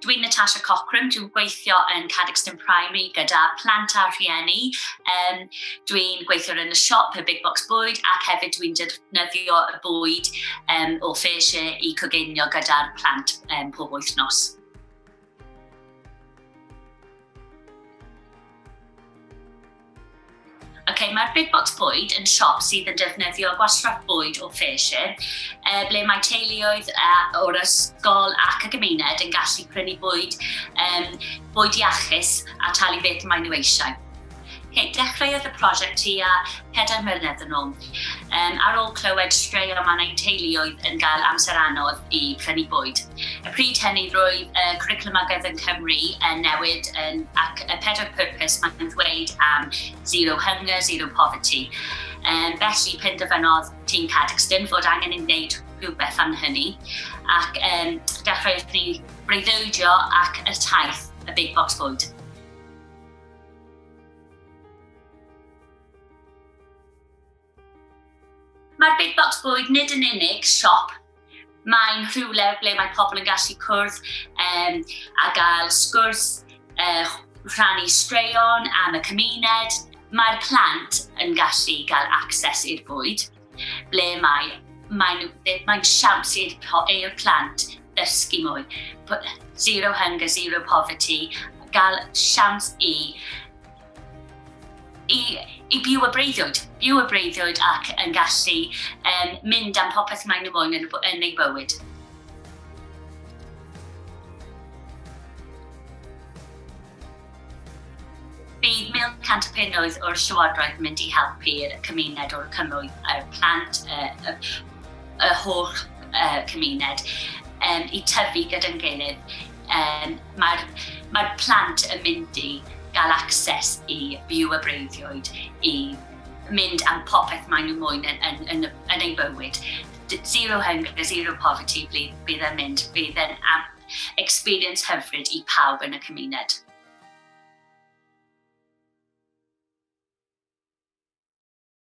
Dwi'n Natasha Cockram, dwi'n gweithio yn Cadoxton Primary gyda plant a rhieni. Dwi'n gweithio yn y siop y Big Bocs Bwyd ac hefyd dwi'n defnyddio y bwyd o ffeisiau i coginio gyda'r plant pob wythnos. Mae'r Big Bocs Bwyd yn siop sydd yn defnyddio gwastraff bwyd o ffeisiau, ble mae teuluoedd o'r ysgol ac y gymuned yn gallu prynu bwyd iachus a talu beth maen nhw eisiau. Dechreuodd y prosiect tua 4 mlynedd yn ôl. Ar ôl clywed straeon mannau teuluoedd yn cael amser anodd i prynu bwyd. Y pryd hynny roedd y cwricwlwm agadd yn Cymru yn newid ac y 4 purpose mae'n ddweud am zero hunger, zero poverty. Felly penderfynodd tîm Cadoxton fod angen yn gwneud rhywbeth am hynny ac dechreuodd ni breuddwydio ac y taith y Big Bocs Bwyd. Mae'r Big Bocs Bwyd nid yn unig siop, mae'n rhywle ble mae pobl yn gallu cwrdd a gael sgwrs, rhannu straeon am y cymuned. Mae'r plant yn gallu gael access i'r bwyd, ble mae'n siawns i'r plant ddysgu mwy. Zero hunger, zero poverty, gael siawns i byw y breuddwyd ac yn gallu mynd am popeth maen nhw moyn yn eu bywyd. Bydd 1,100 o bunnoedd o'r llywodraeth mynd i helpu'r cymuned o'r Cymoedd, y plant, y holl cymuned i tyfu gyda'n gilydd. Mae'r plant yn mynd i gael access i byw y breuddwyd, i mynd am popeth maen nhw moyn yn eu bywyd. Zero hunger, zero poverty bydd yn mynd, bydd yn experience hyfryd i pawb yn y cymuned.